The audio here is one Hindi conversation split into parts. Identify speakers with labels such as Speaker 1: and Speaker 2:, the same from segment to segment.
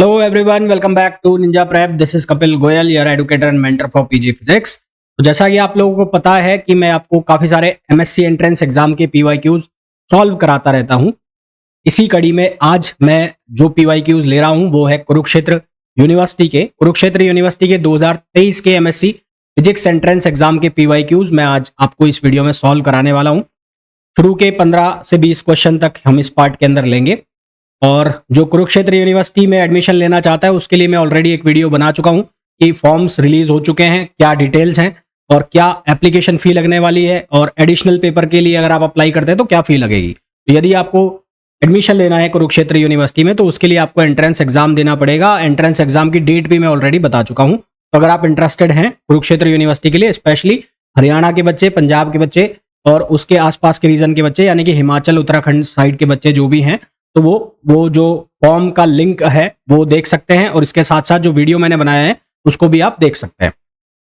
Speaker 1: Hello everyone, welcome back to Ninja Prep. This is Kapil Goyal, your educator and mentor for PG Physics. तो जैसा कि आप लोगों को पता है कि मैं आपको काफी सारे MSc एंट्रेंस एग्जाम के PYQs सॉल्व कराता रहता हूं। इसी कड़ी में आज मैं जो PYQs ले रहा हूं वो है कुरुक्षेत्र यूनिवर्सिटी के 2023 के MSc फिजिक्स एंट्रेंस एग्जाम के PYQs मैं आज आपको इस वीडियो में सॉल्व कराने वाला हूं। शुरू के 15 से 20 क्वेश्चन तक हम इस पार्ट के अंदर लेंगे और जो कुरुक्षेत्र यूनिवर्सिटी में एडमिशन लेना चाहता है उसके लिए मैं ऑलरेडी एक वीडियो बना चुका हूं कि फॉर्म्स रिलीज हो चुके हैं, क्या डिटेल्स हैं और क्या एप्लीकेशन फी लगने वाली है और एडिशनल पेपर के लिए अगर आप अप्लाई करते हैं तो क्या फी लगेगी। तो यदि आपको एडमिशन लेना है कुरुक्षेत्र यूनिवर्सिटी में तो उसके लिए आपको एंट्रेंस एग्जाम देना पड़ेगा। एंट्रेंस एग्जाम की डेट भी मैं ऑलरेडी बता चुका हूं। तो अगर आप इंटरेस्टेड हैं कुरुक्षेत्र यूनिवर्सिटी के लिए, स्पेशली हरियाणा के बच्चे, पंजाब के बच्चे और उसके आसपास के रीजन के बच्चे यानी कि हिमाचल उत्तराखंड साइड के बच्चे जो भी हैं, तो वो जो फॉर्म का लिंक है वो देख सकते हैं और इसके साथ साथ जो वीडियो मैंने बनाया है उसको भी आप देख सकते हैं।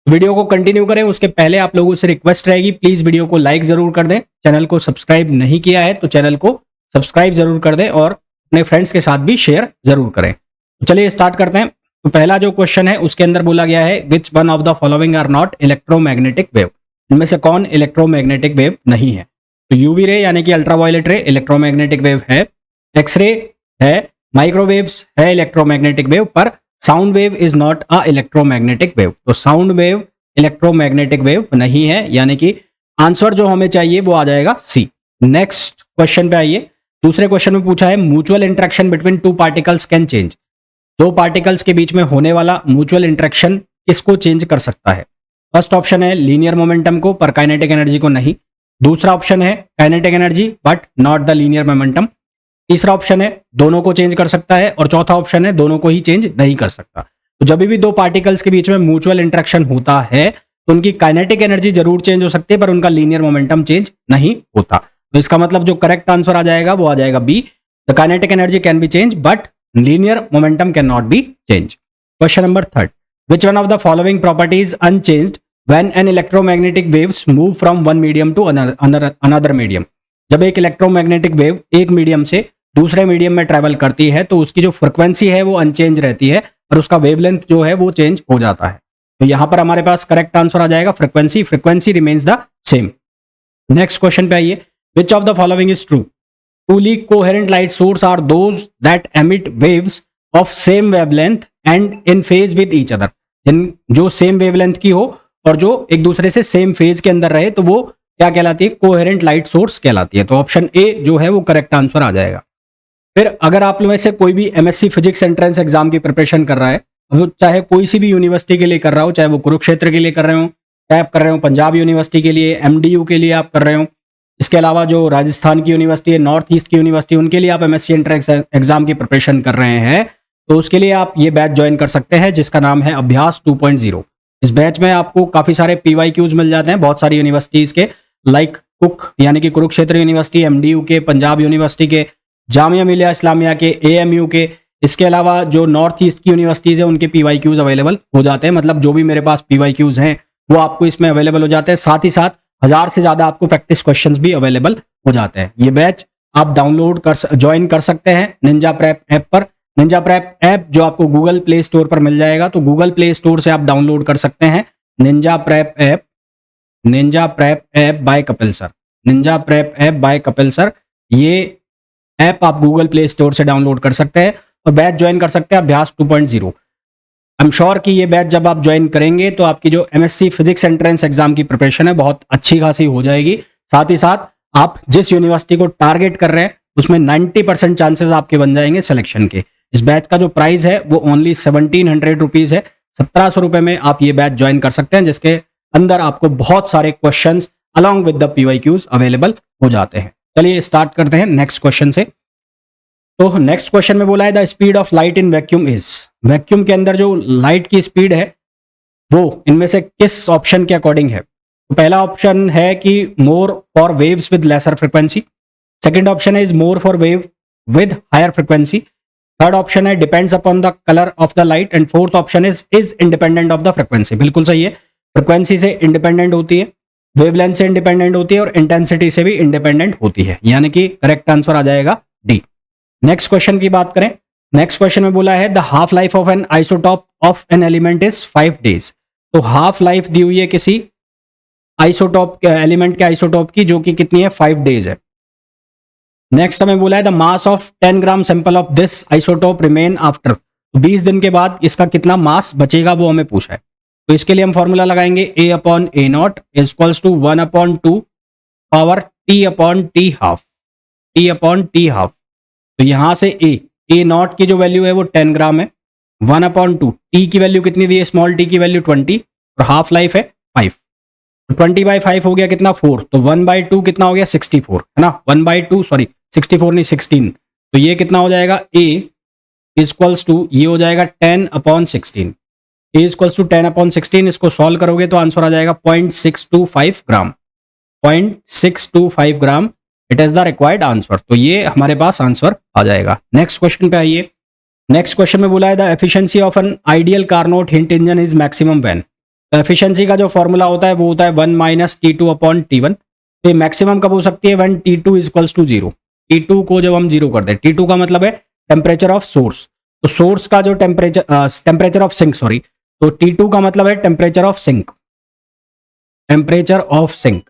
Speaker 1: वीडियो को कंटिन्यू करें उसके पहले आप लोगों से रिक्वेस्ट रहेगी, प्लीज वीडियो को लाइक जरूर कर दें। चैनल को सब्सक्राइब नहीं किया है तो चैनल को सब्सक्राइब जरूर कर दें और अपने फ्रेंड्स के साथ भी शेयर जरूर करें। तो चलिए स्टार्ट करते हैं। तो पहला जो क्वेश्चन है उसके अंदर बोला गया है which one of the following are not electromagnetic wave. इनमें से कौन इलेक्ट्रोमैग्नेटिक वेव नहीं है? तो यूवी रे यानी कि अल्ट्रावायलेट रे इलेक्ट्रोमैग्नेटिक वेव है, एक्सरे है, माइक्रोवेव्स है इलेक्ट्रोमैग्नेटिक वेव, पर sound wave is not a electromagnetic wave. तो साउंड वेव इलेक्ट्रोमैग्नेटिक वेव नहीं है, यानी कि आंसर जो हमें चाहिए वो आ जाएगा सी। नेक्स्ट क्वेश्चन पे आइए। दूसरे क्वेश्चन में पूछा है mutual interaction between two particles can change. दो पार्टिकल्स के बीच में होने वाला म्यूचुअल इंटरेक्शन किसको चेंज कर सकता है? फर्स्ट ऑप्शन है लीनियर मोमेंटम को, पर काइनेटिक एनर्जी को नहीं। दूसरा ऑप्शन है kinetic energy but not the linear momentum. तीसरा ऑप्शन है दोनों को चेंज कर सकता है और चौथा ऑप्शन है दोनों को ही चेंज नहीं कर सकता। तो जब भी दो पार्टिकल्स के बीच में म्यूचुअल इंटरेक्शन होता है तो उनकी काइनेटिक एनर्जी जरूर चेंज हो सकती है पर उनका लीनियर मोमेंटम चेंज नहीं होता। तो इसका मतलब जो करेक्ट आंसर आ जाएगा वो आ जाएगा B, the kinetic energy can be change but linear momentum can not be change. Question number 3, which one of the following properties unchanged when an electromagnetic waves move from one medium to another medium. जब एक इलेक्ट्रोमैग्नेटिक वेव एक मीडियम से दूसरे मीडियम में ट्रैवल करती है तो उसकी जो फ्रिक्वेंसी है वो अनचेंज रहती है और उसका वेवलेंथ जो है वो चेंज हो जाता है। तो यहां पर हमारे पास करेक्ट आंसर आ जाएगा frequency remains the same. Next question पे आइए। Which of the following is true? Truly coherent light source are those that emit waves of same wavelength and in phase with each other. जो सेम वेवलेंथ की हो और जो एक दूसरे से सेम फेज के अंदर रहे तो वो क्या कहलाती है? कोहेरेंट लाइट सोर्स कहलाती है। तो ऑप्शन ए जो है वो करेक्ट आंसर आ जाएगा। फिर अगर आप में से कोई भी MSc फिजिक्स एंट्रेंस एग्जाम की प्रिपरेशन कर रहा है, वो चाहे कोई सी भी यूनिवर्सिटी के लिए कर रहा हो, चाहे वो कुरुक्षेत्र के लिए कर रहे हो, चाहे आप कर रहे हो पंजाब यूनिवर्सिटी के लिए, MDU के लिए आप कर रहे हो, इसके अलावा जो राजस्थान की यूनिवर्सिटी है, नॉर्थ ईस्ट की यूनिवर्सिटी, उनके लिए आप MSc एंट्रेंस एग्जाम की प्रिपरेशन कर रहे हैं तो उसके लिए आप ये बैच ज्वाइन कर सकते हैं जिसका नाम है अभ्यास 2.0। इस बैच में आपको काफी सारे PYQs मिल जाते हैं बहुत सारी यूनिवर्सिटीज के, लाइक कुक यानी कि कुरुक्षेत्र यूनिवर्सिटी, MDU के, पंजाब यूनिवर्सिटी के, जामिया मिलिया इस्लामिया के, AMU के। इसके अलावा जो नॉर्थ ईस्ट की यूनिवर्सिटीज है उनके PYQs अवेलेबल हो जाते हैं। मतलब जो भी मेरे पास PYQs हैं वो आपको इसमें अवेलेबल हो जाते हैं। साथ ही साथ 1000 से ज्यादा आपको प्रैक्टिस क्वेश्चंस भी अवेलेबल हो जाते हैं। ये बैच आप डाउनलोड कर ज्वाइन कर सकते हैं निंजा प्रेप ऐप पर। निंजा प्रेप ऐप जो आपको गूगल प्ले स्टोर पर मिल जाएगा, तो गूगल प्ले स्टोर से आप डाउनलोड कर सकते हैं Ninja prep app by Kapil sir. Ninja prep app by Kapil sir, ये ऐप आप गूगल प्ले स्टोर से डाउनलोड कर सकते हैं और बैच ज्वाइन कर सकते हैं अभ्यास 2.0। आई एम श्योर कि ये बैच जब आप ज्वाइन करेंगे तो आपकी जो MSc फिजिक्स एंट्रेंस एग्जाम की प्रिपरेशन है बहुत अच्छी खासी हो जाएगी। साथ ही साथ आप जिस यूनिवर्सिटी को टारगेट कर रहे हैं उसमें 90% चांसेस आपके बन जाएंगे सिलेक्शन के। इस बैच का जो प्राइस है वो ओनली 1700 रुपीज है। 1700 रुपए में आप ये बैच ज्वाइन कर सकते हैं जिसके अंदर आपको बहुत सारे questions along with the PYQs available हो जाते हैं। चलिए स्टार्ट करते हैं नेक्स्ट क्वेश्चन से। तो नेक्स्ट क्वेश्चन में बोला है the speed of light in vacuum is. Vacuum के अंदर जो लाइट की स्पीड है वो इनमें से किस ऑप्शन के अकॉर्डिंग है? तो पहला ऑप्शन है कि more for waves with lesser frequency. Second option है is more for wave with higher frequency. Third option है depends upon the colour of the light and fourth option is independent of the frequency. बिल्कुल सही है, फ्रीक्वेंसी से इंडिपेंडेंट होती है, वेवलेंथ से इंडिपेंडेंट होती है और इंटेंसिटी से भी इंडिपेंडेंट होती है, यानी कि करेक्ट आंसर आ जाएगा डी। नेक्स्ट क्वेश्चन की बात करें नेक्स्ट क्वेश्चन में बोला है the half life of an isotope of an element is 5 days. तो हाफ लाइफ दी हुई है किसी आइसोटॉप एलिमेंट के आइसोटॉप की, जो कि कितनी है, 5 डेज है। नेक्स्ट हमें बोला है the mass of 10 gram sample of this isotope remain after. 20 दिन के बाद इसका कितना मास बचेगा वो हमें पूछा है। तो इसके लिए हम फॉर्मूला लगाएंगे a upon a naught is equals to 1 upon 2 power t upon T half, t upon T half. तो यहां से ए नॉट की जो वैल्यू है वो 10 ग्राम है, 1 अपॉन 2, टी की वैल्यू कितनी दी है, स्मॉल टी की वैल्यू 20 और हाफ लाइफ है 5। तो 20/5 हो गया कितना, 4। तो 1/2 कितना हो गया, 64 है ना, 1/2 सॉरी 64 नहीं 16। तो ये कितना हो जाएगा, a इक्वल्स टू ये हो जाएगा 10 upon 16, a equals to 10 upon 16। इसको सॉल्व करोगे तो आंसर आ जाएगा 0.625 gram, 0.625 gram. It is the required answer. तो ये हमारे पास आंसर आ जाएगा। नेक्स्ट क्वेश्चन पे आइए। नेक्स्ट क्वेश्चन में बोला है the efficiency of an ideal Carnot hint engine is maximum when. तो एफिशिएंसी का जो फॉर्मूला होता है वो होता है 1 माइनस T2 अपॉन T1। तो मैक्सिमम कब हो सकती है, when T2 is equals to 0। T2 को जब हम 0 कर दें, T2 का मतलब है टेम्परेचर ऑफ सोर्स। तो सोर्स का जो टेम्परेचर ऑफ सिंक, सॉरी, तो T2 का मतलब है temperature of sink, temperature of sink.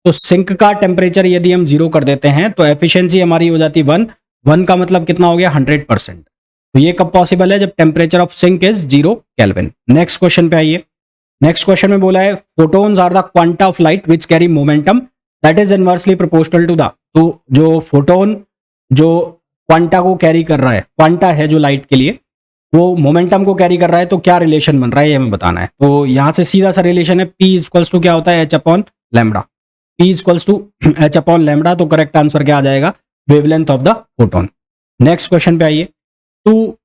Speaker 1: तो सिंक का टेम्परेचर यदि हम 0 कर देते हैं तो एफिशिएंसी हमारी हो जाती 1 का मतलब कितना हो गया, 100%। तो ये कब पॉसिबल है, जब temperature of sink is 0 kelvin. Next question पे आइए। नेक्स्ट क्वेश्चन में बोला है photons are the quanta of light which carry momentum that is inversely proportional to the. तो जो फोटोन जो क्वांटा को कैरी कर रहा है, क्वांटा है जो लाइट के लिए, वो मोमेंटम को कैरी कर रहा है, तो क्या रिलेशन बन रहा है ये हमें बताना है। तो यहां से सीधा सा रिलेशन है, P इक्वल्स टू क्या होता है, H upon lambda, P equals to H upon lambda. तो करेक्ट आंसर क्या आ जाएगा, wavelength of the photon. Next question पे आइए। Two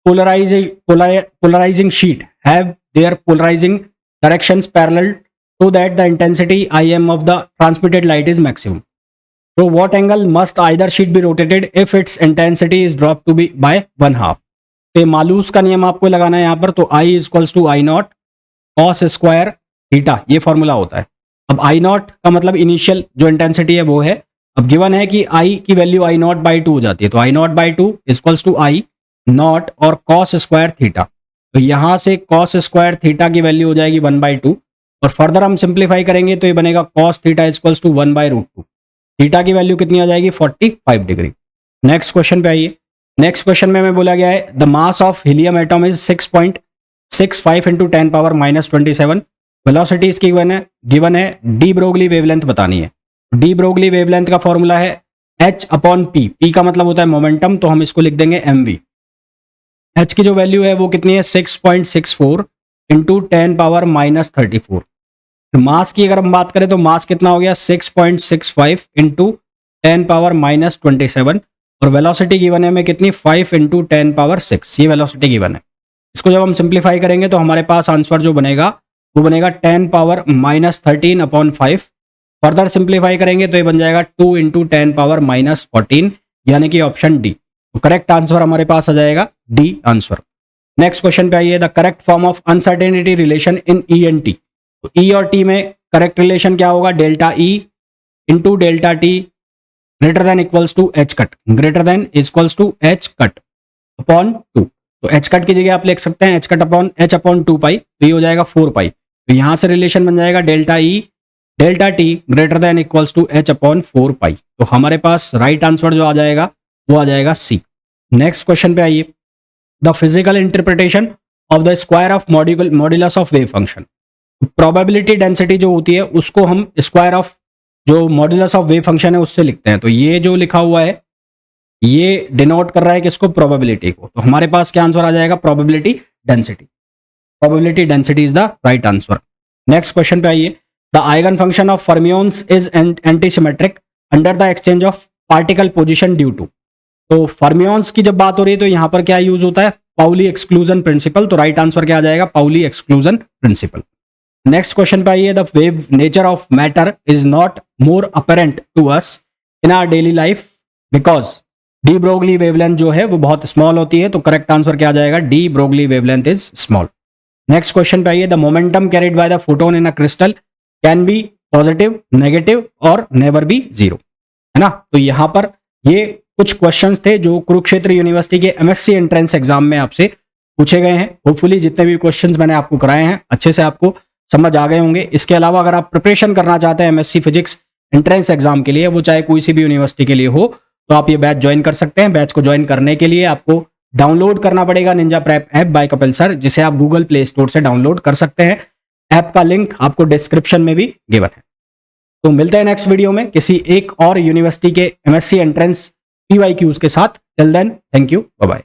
Speaker 1: polarising sheet have their polarising directions parallel so that the intensity Im of the transmitted light is maximum. So what angle must either sheet be rotated if its intensity is dropped to be by 1/2? तो मालूस का नियम आपको लगाना है यहाँ पर। तो I equals to I naught cos square theta, ये फॉर्मूला होता है। अब आई नॉट का मतलब इनिशियल जो इंटेंसिटी है वो है। अब गिवन है कि I की वैल्यू आई नॉट बाई 2 हो जाती है, तो I naught by 2 equals to I naught और कॉस स्क्वायर थीटा। तो यहां से कॉस स्क्वायर थीटा की वैल्यू हो जाएगी 1/2 और फर्दर हम सिंप्लीफाई करेंगे तो ये बनेगा cos theta equals to 1/√2। Theta की वैल्यू कितनी आ जाएगी, 45 डिग्री। नेक्स्ट क्वेश्चन पे आइए। नेक्स्ट क्वेश्चन में हमें बोला गया है the mass of helium atom is 6.65 into 10⁻⁻27। Velocity इसकी गिवन है डी ब्रोगली वेवलेंथ बतानी है। डी ब्रोगली वेवलेंथ का फॉर्मूला है H अपॉन P। P का मतलब होता है मोमेंटम, तो हम इसको लिख देंगे mv। H की जो वैल्यू है वो कितनी है, 6.64 इंटू 10⁻⁻34। मास की अगर हम बात करें तो मास कितना हो गया, 6.65 इंटू 10⁻⁻27 और वेलोसिटी गिवन है हमें कितनी, 5 इंटू 10⁻6। ये वेलोसिटी गिवन है। इसको जब हम सिंप्लीफाई करेंगे तो हमारे पास आंसर जो बनेगा वो बनेगा 10⁻13 अपॉन 5। फर्दर सिंप्लीफाई करेंगे तो ये बन जाएगा 2 इंटू 10⁻14 यानी कि ऑप्शन डी। तो करेक्ट आंसर हमारे पास आ जाएगा डी आंसर। नेक्स्ट क्वेश्चन पे आइए। The correct form of uncertainty relation in E and T. तो ई और टी में करेक्ट रिलेशन क्या होगा, delta E into delta T greater than equals to H cut, greater than equals to H cut upon 2। तो एच कट की जगह आप लिख सकते हैं H cut upon H upon 2 पाई, तो ये हो जाएगा 4 पाई। तो यहां से रिलेशन बन जाएगा delta E delta T greater than equals to H upon 4 pi. तो हमारे पास राइट आंसर जो आ जाएगा वो आ जाएगा सी। नेक्स्ट क्वेश्चन पे आइए। The physical interpretation of the square of modulus of wave function. Probability density जो होती है उसको हम स्क्वायर ऑफ जो मॉड्यूलस ऑफ वेव फंक्शन है उससे लिखते हैं। तो ये जो लिखा हुआ है ये डिनोट कर रहा है किसको, प्रोबेबिलिटी को। तो हमारे पास क्या आंसर आ जाएगा, probability density. Probability density is the right answer. Next question पे आइए। The eigen function of fermions is antisymmetric under the exchange of particle position due to. तो फर्मियोन्स की जब बात हो रही है तो यहां पर क्या यूज होता है, पाउली एक्सक्लूजन प्रिंसिपल। तो राइट आंसर क्या आ जाएगा, Pauli exclusion principle. Next question पे आइए। The wave nature of matter is not more apparent to us in our daily life because de Broglie wavelength जो है वो बहुत स्मॉल होती है। तो करेक्ट आंसर क्या आ जाएगा, D Broglie wavelength is small. Next question पे आइए। The momentum carried by the photon in a crystal can be positive, negative और नेवर बी जीरो, है ना। तो यहां पर ये कुछ क्वेश्चंस थे जो कुरुक्षेत्र यूनिवर्सिटी के एमएससी एंट्रेंस एग्जाम में आपसे पूछे गए हैं। होपफुली जितने भी क्वेश्चंस मैंने आपको कराए हैं अच्छे से आपको समझ आ गए होंगे। इसके अलावा अगर आप प्रिपरेशन करना चाहते हैं एमएससी फिजिक्स एंट्रेंस एग्जाम के लिए, वो चाहे कोई सी भी यूनिवर्सिटी के लिए हो, तो आप ये बैच ज्वाइन कर सकते हैं। बैच को ज्वाइन करने के लिए आपको डाउनलोड करना पड़ेगा Ninja prep app by Kapil sir, जिसे आप गूगल प्ले स्टोर से डाउनलोड कर सकते हैं। ऐप का लिंक आपको डिस्क्रिप्शन में भी गिवन है। तो मिलते हैं नेक्स्ट वीडियो में किसी एक और यूनिवर्सिटी के एमएससी एंट्रेंस पीवाईक्यूज के साथ। Till then, thank you, bye bye.